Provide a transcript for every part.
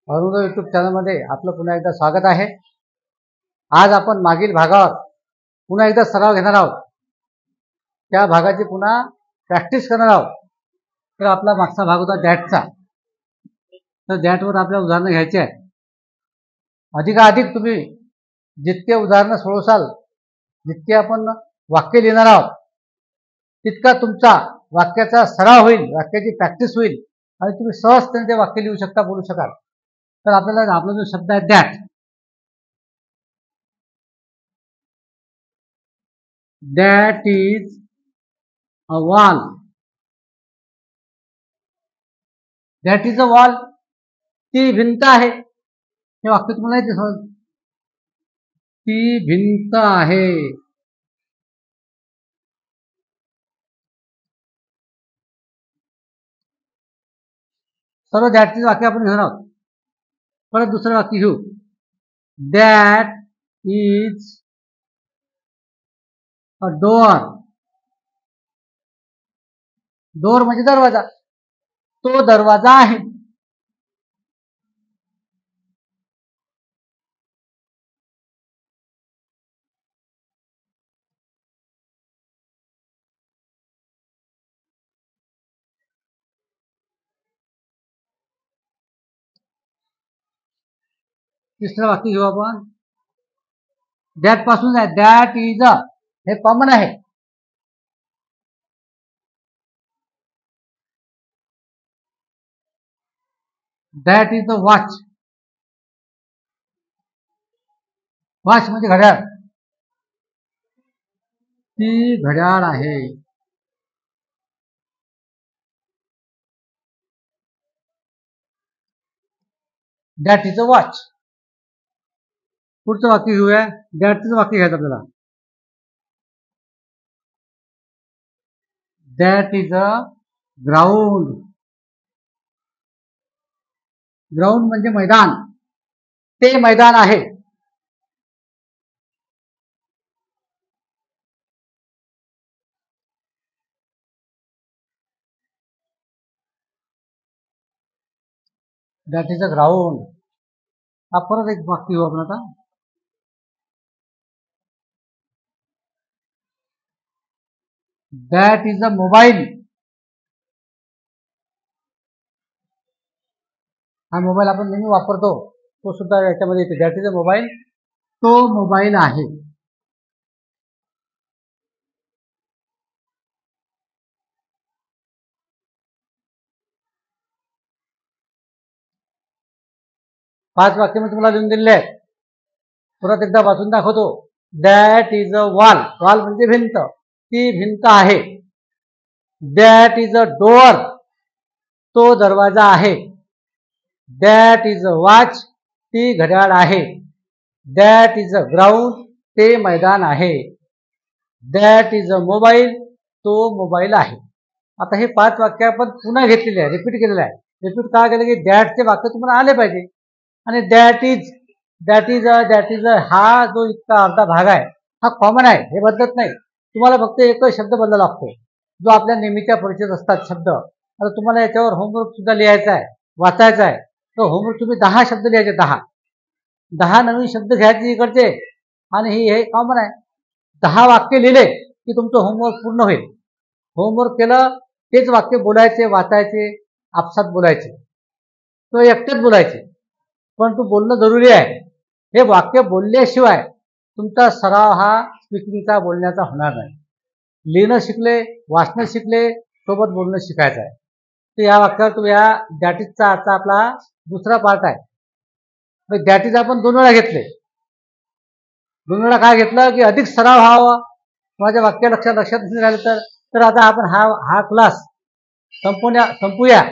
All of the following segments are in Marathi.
अरुणोदय यूट्यूब चॅनलमध्ये आपलं पुन्हा एकदा स्वागत आहे। आज आपण मागील भागावर पुन्हा एकदा सराव घेणार आहोत। त्या भागाची पुन्हा प्रॅक्टिस करणार आहोत। तर आपला मागचा भाग होता डॅटचा। तर डॅटवर आपल्याला उदाहरणं घ्यायची आहेत। अधिकाधिक तुम्ही जितके उदाहरणं सोडवसाल, जितके आपण वाक्य लिहिणार आहोत, तितका तुमचा वाक्याचा सराव होईल, वाक्याची प्रॅक्टिस होईल आणि तुम्ही सहजतेने ते वाक्य लिहू शकता, बोलू शकाल। तर आपल्याला आपला जो शब्द आहे that, that is a wall, that is a wall, ती भिंत आहे। हे वाक्य तुम्हाला येते समज, ती भिंत आहे। सर्व दॅटचे वाक्य आपण घेणार आहोत। परत दुसरं वाक्य घेऊ, that is a door, door म्हणजे दरवाजा, तो दरवाजा आहे। तिसरं वाक्य घेऊ आपण, दॅट पासून आहे, दॅट इज अ, हे कॉमन आहे। That is the watch, watch म्हणजे घड्याळ, ती घड्याळ आहे। That is a watch. पुढचं वाक्य घेऊया, दॅटचं वाक्य घ्यायचं आपल्याला, that is a ground, ground म्हणजे मैदान, ते मैदान आहे। That is a ground. हा परत एक वाक्य घेऊ आपण आता, दॅट इज अ मोबाईल, हा मोबाईल आपण नेहमी वापरतो, तो सुद्धा याच्यामध्ये येतो। दॅट इज अ मोबाईल, तो मोबाईल आहे। पाच वाक्य मी तुम्हाला लिहून दिलेले आहेत, परत एकदा वाचून दाखवतो। That is a wall, wall म्हणजे भिंत, ती भिंत आहे। दॅट इज अ डोअर, तो दरवाजा आहे। दॅट इज अ वॉच, ती घड्याळ आहे। दॅट इज अ ग्राउंड, ते मैदान आहे। दॅट इज अ मोबाईल, तो मोबाईल आहे। आता हे पाच वाक्य आपण पुन्हा घेतलेले आहे, रिपीट केलेलं आहे। रिपीट का केलं की दॅटचे वाक्य तुम्हाला आले पाहिजे। आणि that is, that is a, that is a, हा जो इतका अर्धा भाग आहे हा कॉमन आहे, हे बदलत नाही। तुम्हाला फक्त एकच शब्द बदलावा लागतो, जो आपल्या नेहमीच्या परिचित असतात शब्द। आता तुम्हाला याच्यावर होमवर्क सुद्धा लिहायचा आहे, वाचायचा आहे। तो होमवर्क तुम्ही 10 शब्द लिहायचे, 10 नवीन शब्द घ्यायचे इकडचे, आणि हे कॉमन आहे। 10 वाक्य लिहिले की तुमचं होमवर्क पूर्ण होईल। होमवर्क केलं, तेच वाक्य बोलायचे, वाचायचे, आपसात बोलायचे, तो एकटेच बोलायचे, पण तू बोलणं जरुरी आहे। हे वाक्य बोलल्याशिवाय तुमचा सराव हा स्पीकिंगचा, बोलण्याचा होणार नाही। लिहिणं शिकले, वाचणं शिकले, सोबत बोलणं शिकायचं आहे। तर या वाक्यावर तुम्ही, या दॅट इजचा आजचा आपला दुसरा पार्ट आहे। दॅट इज आपण 2 वेळा घेतले, 2 वेळा काय घेतलं की अधिक सराव व्हावा, माझ्या वाक्य लक्षात नाही राहिलं तर आता आपण हा क्लास संपूया।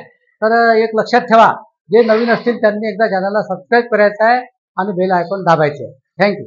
तर एक लक्षात ठेवा, जे नवीन असतील त्यांनी एकदा चॅनलला सबस्क्राईब करायचं आहे आणि बेल आयकॉन दाबायचे आहे। थँक्यू।